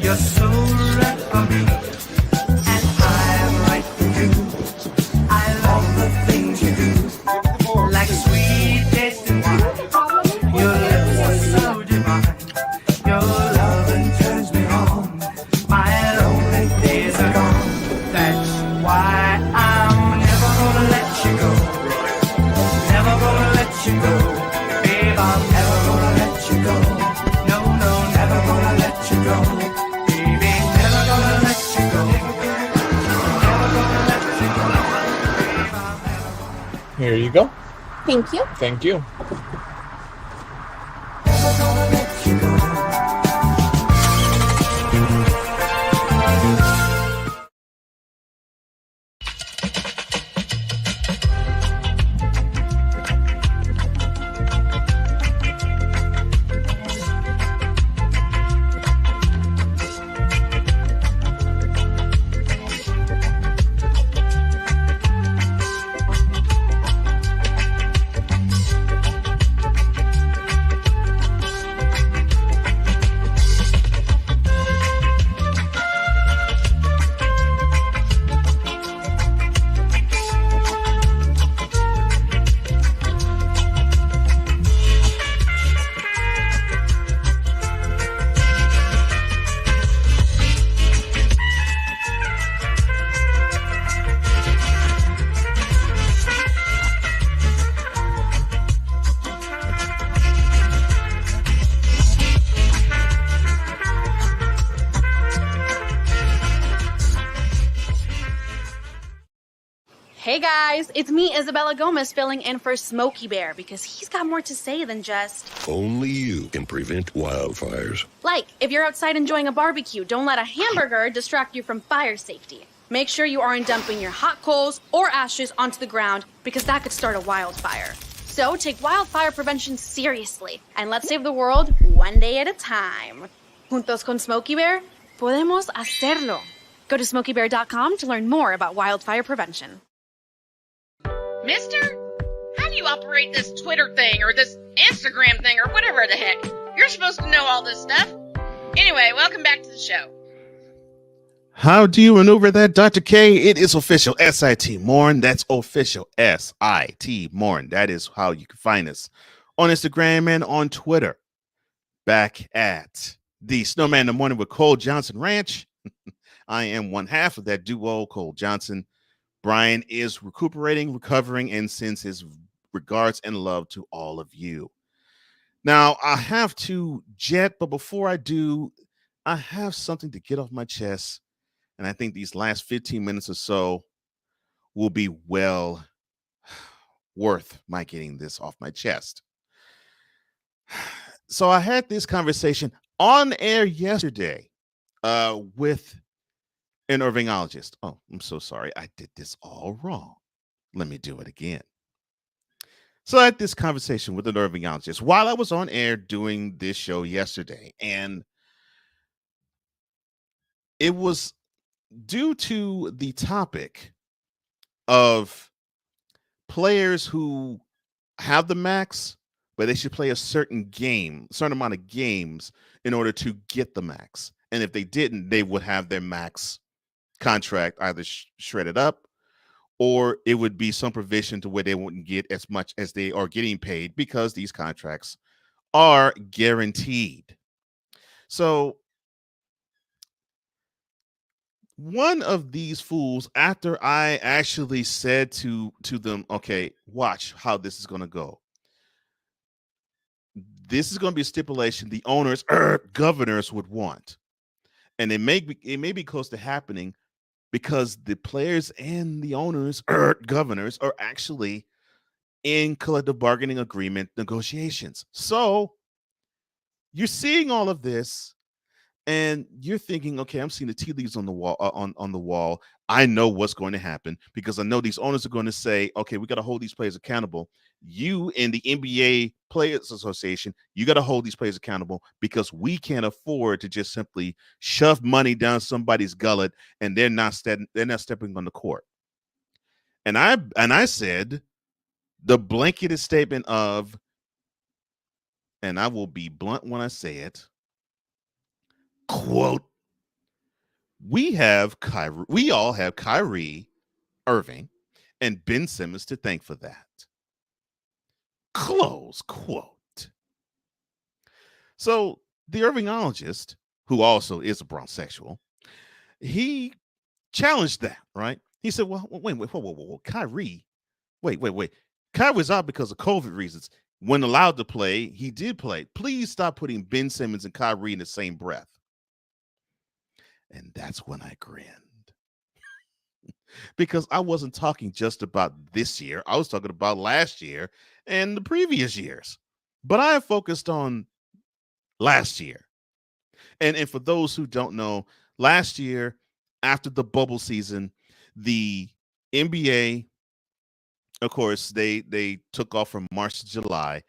You're so right for me, and I'm right for you. I love the things you do, like sweet tasting wine. Your lips are so divine. Your loving turns me on. My lonely days are gone. That's why I'm never gonna let you go. Never gonna let you go, babe. I'm never gonna let you go. No, no, never gonna let you go. Here you go. Thank you. Thank you. Hey guys, it's me, Isabella Gomez, filling in for Smokey Bear because he's got more to say than just... Only you can prevent wildfires. Like, if you're outside enjoying a barbecue, don't let a hamburger distract you from fire safety. Make sure you aren't dumping your hot coals or ashes onto the ground because that could start a wildfire. So take wildfire prevention seriously and let's save the world one day at a time. Juntos con Smokey Bear, podemos hacerlo. Go to smokeybear.com to learn more about wildfire prevention. Mister, how do you operate this Twitter thing or this Instagram thing or whatever the heck? You're supposed to know all this stuff. Anyway, welcome back to the show. How do you maneuver that, Dr. K? It is official SIT Morn. That's official SIT Morn. That is how you can find us on Instagram and on Twitter. Back at the Snowman in the Morning with Cole Johnson Ranch. I am one half of that duo, Cole Johnson. Brian is recuperating, recovering, and sends his regards and love to all of you. Now, I have to jet, but before I do, I have something to get off my chest. And I think these last 15 minutes or so will be well worth my getting this off my chest. So I had this conversation on air yesterday with an Irvingologist. Oh, I'm so sorry. I did this all wrong. Let me do it again. So I had this conversation with an Irvingologist while I was on air doing this show yesterday. And it was due to the topic of players who have the max, but they should play a certain amount of games in order to get the max. And if they didn't, they would have their max contract either shredded up, or it would be some provision to where they wouldn't get as much as they are getting paid because these contracts are guaranteed. So one of these fools, after I actually said to them, okay, watch how this is going to go. This is going to be a stipulation the owners, governors would want. And it may be close to happening because the players and the owners, governors, are actually in collective bargaining agreement negotiations. So you're seeing all of this and you're thinking, okay, I'm seeing the tea leaves on the wall, on the wall. I know what's going to happen because I know these owners are going to say, okay, we got to hold these players accountable. You in the NBA Players Association, you got to hold these players accountable because we can't afford to just simply shove money down somebody's gullet and they're not stepping on the court. And I said the blanketed statement of, and I will be blunt when I say it, quote, we all have Kyrie, Irving, and Ben Simmons to thank for that. Close quote. So the Irvingologist, who also is a bronsexual, he challenged that, right? He said, well, wait, Kyrie, wait. Kyrie was out because of COVID reasons. When allowed to play, he did play. Please stop putting Ben Simmons and Kyrie in the same breath. And that's when I grinned. Because I wasn't talking just about this year. I was talking about last year and the previous years. But I focused on last year. And for those who don't know, last year, after the bubble season, the NBA, of course, they took off from March to July.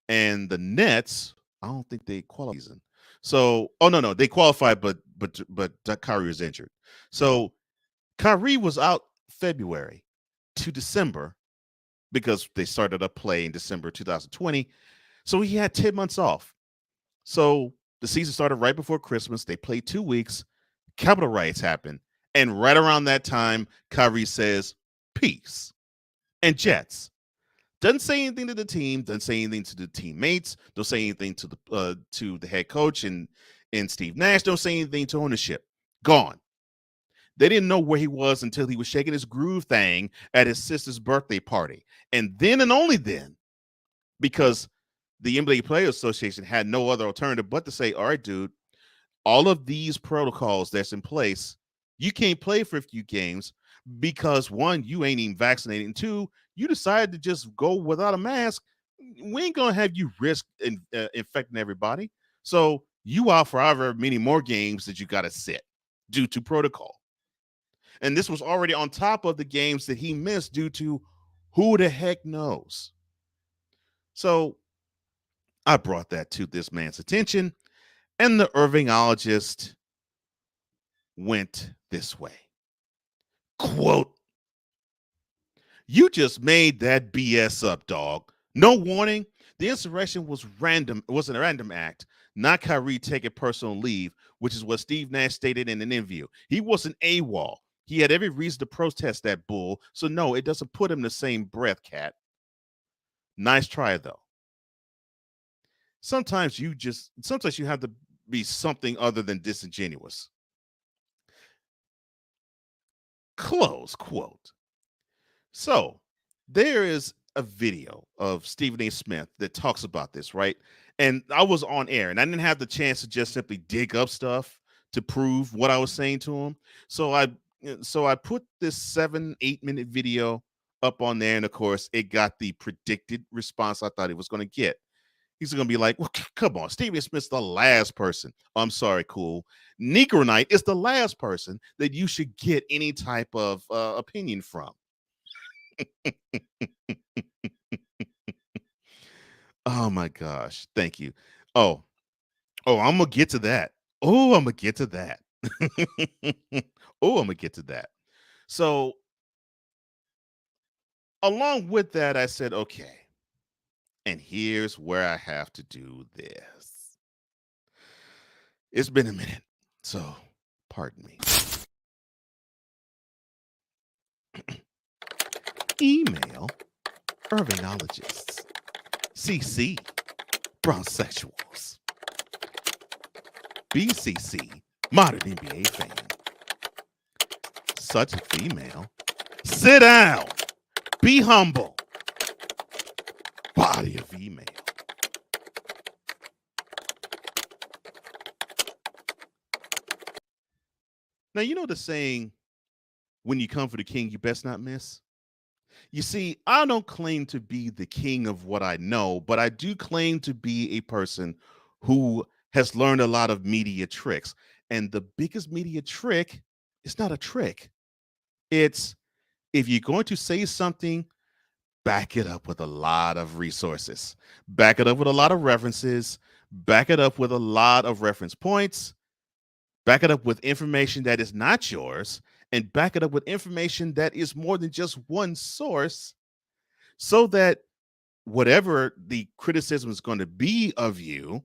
And the Nets, I don't think they qualified. So, no, they qualified, but Kyrie was injured. So Kyrie was out February to December because they started up play in December 2020. So he had 10 months off. So the season started right before Christmas. They played 2 weeks. Capitol riots happened. And right around that time, Kyrie says, peace. And jets. Doesn't say anything to the team. Doesn't say anything to the teammates. Don't say anything to the head coach and Steve Nash. Don't say anything to ownership. Gone. They didn't know where he was until he was shaking his groove thing at his sister's birthday party. And then and only then, because the NBA Players Association had no other alternative but to say, all right, dude, all of these protocols that's in place, You can't play for a few games because one, you ain't even vaccinated, and two, you decided to just go without a mask. We ain't gonna have you risk infecting everybody. So you out for however many more games that you got to sit due to protocol. And this was already on top of the games that he missed due to who the heck knows. So I brought that to this man's attention, and the Irvingologist went this way. Quote, "You just made that BS up, dog. No warning. The insurrection was random. It wasn't a random act, not Kyrie taking personal leave, which is what Steve Nash stated in an interview. He wasn't AWOL. He had every reason to protest that bull. So no, it doesn't put him in the same breath, cat. Nice try, though. Sometimes you have to be something other than disingenuous." Close quote. So there is a video of Stephen A. Smith that talks about this, right? And I was on air and I didn't have the chance to just simply dig up stuff to prove what I was saying to him. So I put this 7-8 minute video up on there, and of course it got the predicted response I thought it was going to get. He's going to be like, well, come on, Stephen A. Smith's the last person. I'm sorry, cool. Negro Knight is the last person that you should get any type of opinion from. Oh my gosh. Thank you. Oh, I'm going to get to that. Oh, I'm going to get to that. Oh, I'm going to get to that. So along with that, I said, okay. And here's where I have to do this. It's been a minute, so pardon me. Email Irvingologists. CC Bronsexuals. BCC Modern NBA fan. Such a female. Sit down. Be humble. Body of email. Now, you know the saying, when you come for the king, you best not miss? You see, I don't claim to be the king of what I know, but I do claim to be a person who has learned a lot of media tricks. And the biggest media trick is not a trick. It's, if you're going to say something, back it up with a lot of resources, back it up with a lot of references, back it up with a lot of reference points, back it up with information that is not yours, and back it up with information that is more than just one source, so that whatever the criticism is going to be of you,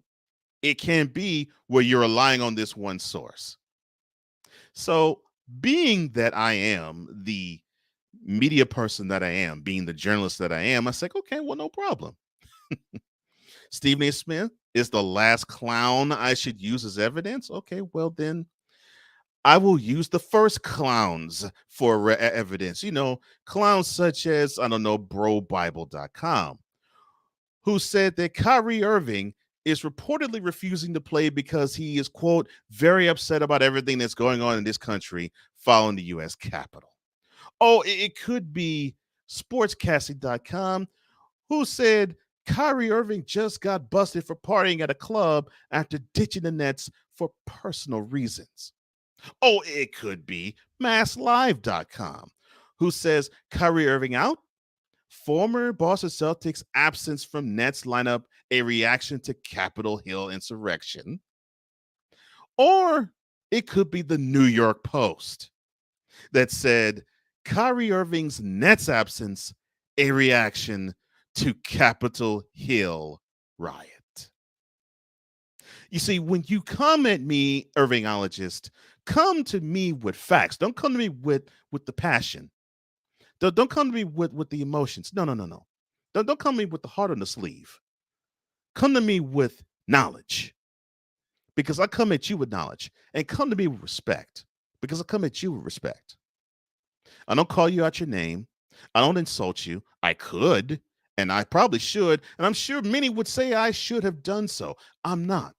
it can be where you're relying on this one source. So being that I am the media person that I am, being the journalist that I am, I said, okay, well, no problem. Stephen A. Smith is the last clown I should use as evidence. Okay, well, then I will use the first clowns for evidence. You know, clowns such as, I don't know, BroBible.com, who said that Kyrie Irving is reportedly refusing to play because he is, quote, very upset about everything that's going on in this country following the U.S. Capitol. Oh, it could be sportscasting.com, who said Kyrie Irving just got busted for partying at a club after ditching the Nets for personal reasons. Oh, it could be masslive.com, who says Kyrie Irving out, former Boston Celtics absence from Nets lineup, a reaction to Capitol Hill insurrection. Or it could be the New York Post that said Kyrie Irving's Nets absence, a reaction to Capitol Hill riot. You see, when you come at me, Irvingologist, come to me with facts. Don't come to me with the passion. Don't come to me with the emotions. No. Don't come to me with the heart on the sleeve. Come to me with knowledge, because I come at you with knowledge, and come to me with respect, because I come at you with respect. I don't call you out your name. I don't insult you. I could, and I probably should, and I'm sure many would say I should have done so. I'm not.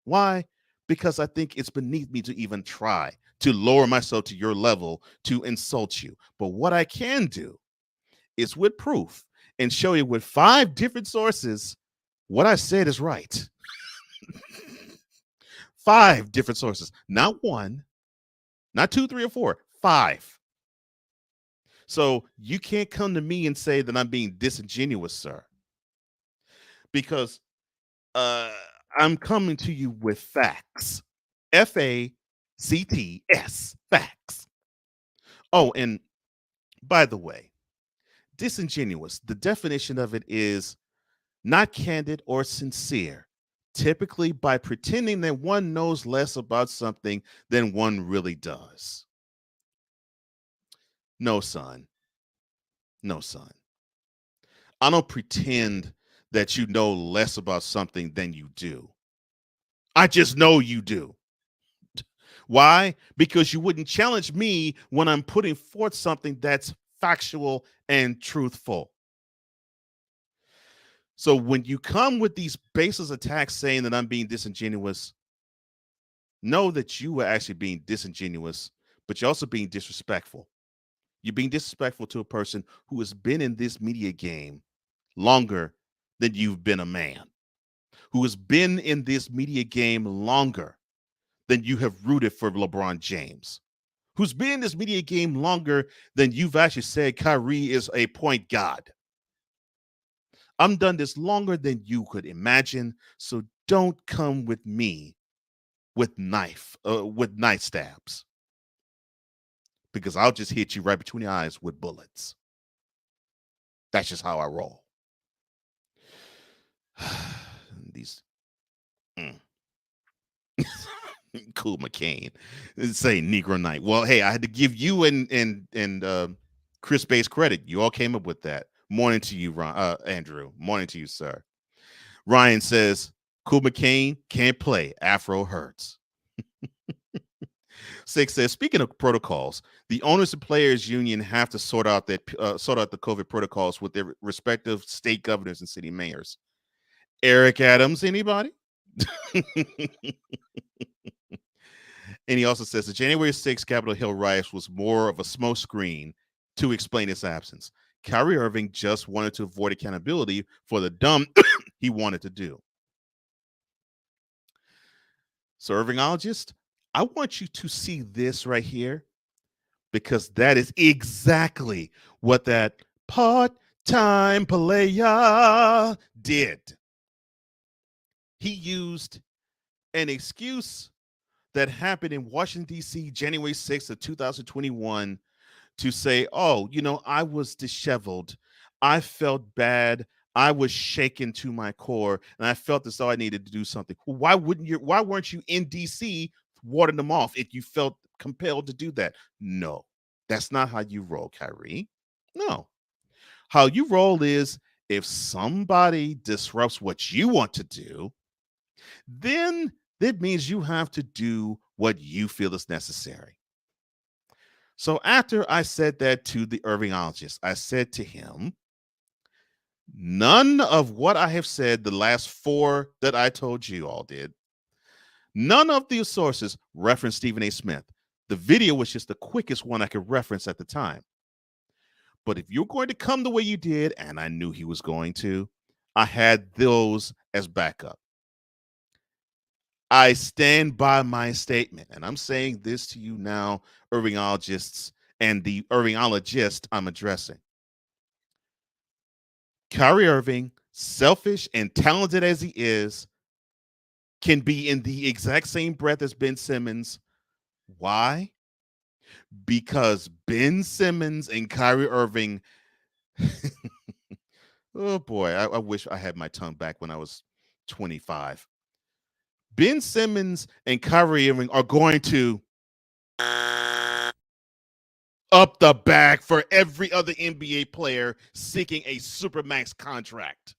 Why? Because I think it's beneath me to even try to lower myself to your level to insult you. But what I can do is with proof and show you with 5 different sources what I said is right. 5 different sources, not 1, not 2, 3, or 4, 5. So you can't come to me and say that I'm being disingenuous, sir, because I'm coming to you with facts. FACTS, facts. Oh, and by the way, disingenuous, the definition of it is not candid or sincere, typically by pretending that one knows less about something than one really does. No, son. No, son. I don't pretend that you know less about something than you do. I just know you do. Why? Because you wouldn't challenge me when I'm putting forth something that's factual and truthful. So when you come with these baseless attacks saying that I'm being disingenuous, know that you are actually being disingenuous, but you're also being disrespectful. You're being disrespectful to a person who has been in this media game longer than you've been a man, who has been in this media game longer than you have rooted for LeBron James, who's been in this media game longer than you've actually said Kyrie is a point guard. I'm done this longer than you could imagine, so don't come with me with knife stabs, because I'll just hit you right between the eyes with bullets. That's just how I roll. These Cool McCain say Negro Night. Well, hey, I had to give you and Chris Bates credit. You all came up with that. Morning to you, Andrew. Morning to you, sir. Ryan says, Cool McCain can't play. Afro hurts. 6 says, speaking of protocols, the owners and players union have to sort out the COVID protocols with their respective state governors and city mayors. Eric Adams, anybody? And he also says the January 6th Capitol Hill riots was more of a smokescreen to explain its absence. Kyrie Irving just wanted to avoid accountability for the dumb he wanted to do. So, Irvingologist, I want you to see this right here, because that is exactly what that part-time player did. He used an excuse that happened in Washington, D.C., January 6th of 2021 to say, oh, I was disheveled. I felt bad. I was shaken to my core, and I felt as though I needed to do something. Why weren't you in D.C. warding them off if you felt compelled to do that? No, that's not how you roll, Kyrie. No. How you roll is if somebody disrupts what you want to do, then that means you have to do what you feel is necessary. So after I said that to the Irvingologist, I said to him, none of what I have said, the last 4 that I told you all did, none of the sources reference Stephen A. Smith. The video was just the quickest one I could reference at the time. But if you're going to come the way you did, and I knew he was going to, I had those as backup. I stand by my statement, and I'm saying this to you now, Irvingologists, and the Irvingologist I'm addressing. Kyrie Irving, selfish and talented as he is, can be in the exact same breath as Ben Simmons. Why? Because Ben Simmons and Kyrie Irving, oh boy, I wish I had my tongue back when I was 25. Ben Simmons and Kyrie Irving are going to up the bag for every other NBA player seeking a Supermax contract.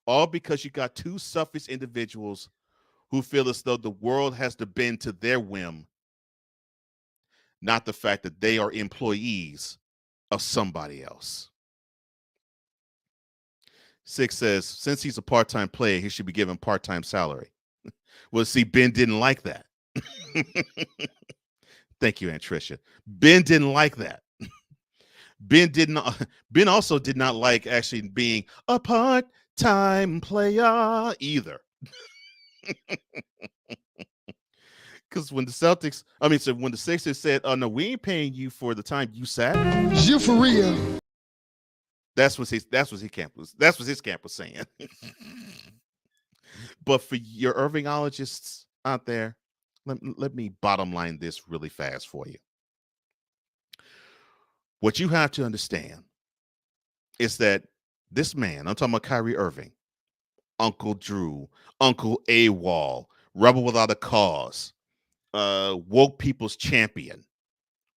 All because you got 2 selfish individuals who feel as though the world has to bend to their whim, not the fact that they are employees of somebody else. 6 says, since he's a part-time player, he should be given part-time salary. Well, see, Ben didn't like that. Thank you, Aunt Tricia. Ben didn't like that. Ben also did not like actually being a part-time player either. Because when the Sixers said, "Oh no, we ain't paying you for the time you sat," you for real. That's what his camp was saying. But for your Irvingologists out there, let me bottom line this really fast for you. What you have to understand is that this man, I'm talking about Kyrie Irving, Uncle Drew, Uncle AWOL, Rebel Without a Cause, woke people's champion,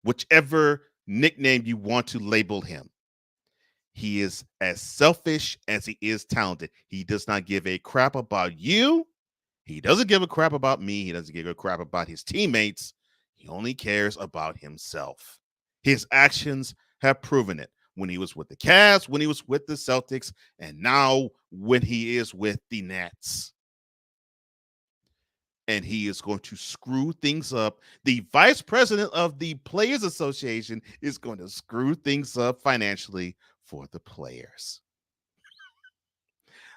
whichever nickname you want to label him. He is as selfish as he is talented. He does not give a crap about you. He doesn't give a crap about me. He doesn't give a crap about his teammates. He only cares about himself. His actions have proven it when he was with the Cavs, when he was with the Celtics, and now when he is with the Nets. And he is going to screw things up. The vice president of the Players Association is going to screw things up financially for the players.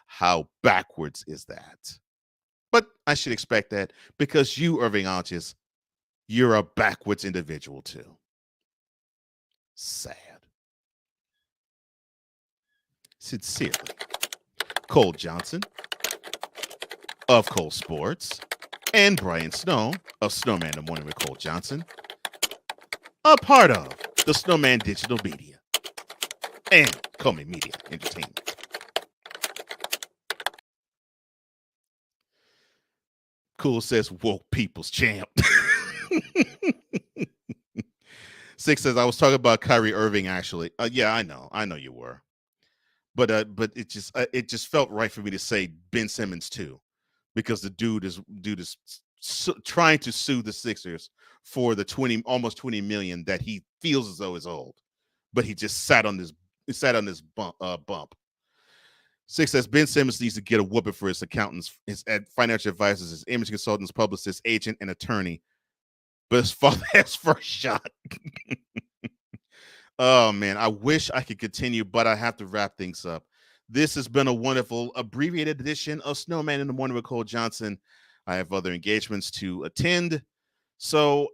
How backwards is that? But I should expect that because you, Irvingologists, you're a backwards individual too. Sad. Sincerely, Cole Johnson of Cole Sports and Brian Snow of Snowman in the Morning with Cole Johnson, a part of the Snowman Digital Media and Comey Media Entertainment. Cool says woke people's champ. Six says I was talking about Kyrie Irving actually. Yeah, I know you were, but it just felt right for me to say Ben Simmons too, because the dude is trying to sue the Sixers for the almost 20 million that he feels as though is owed, but he just sat on this bump. Six says Ben Simmons needs to get a whooping for his accountants, his financial advisors, his image consultants, publicists, agent, and attorney. But his father has first shot. Oh man, I wish I could continue, but I have to wrap things up. This has been a wonderful abbreviated edition of Snowman in the Morning with Cole Johnson. I have other engagements to attend, so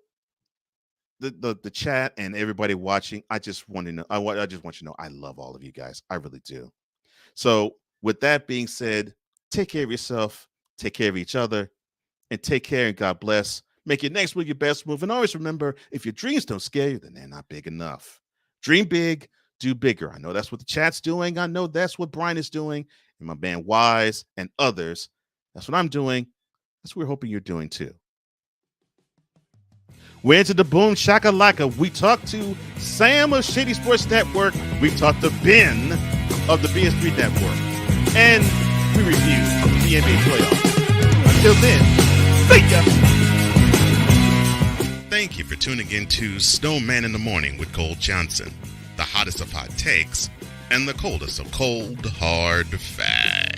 the chat and everybody watching, I just want you to know I love all of you guys. I really do. So with that being said, take care of yourself, take care of each other, and take care and God bless. Make your next move your best move. And always remember, if your dreams don't scare you, then they're not big enough. Dream big, do bigger. I know that's what the chat's doing. I know that's what Brian is doing. And my man Wise and others. That's what I'm doing. That's what we're hoping you're doing too. We're into the boom shakalaka. We talked to Sam of Shady Sports Network. We talked to Ben of the BS3 Network. And we reviewed the NBA playoffs. Until then, see ya. Thank you for tuning in to Snowman in the Morning with Cole Johnson, the hottest of hot takes and the coldest of cold, hard facts.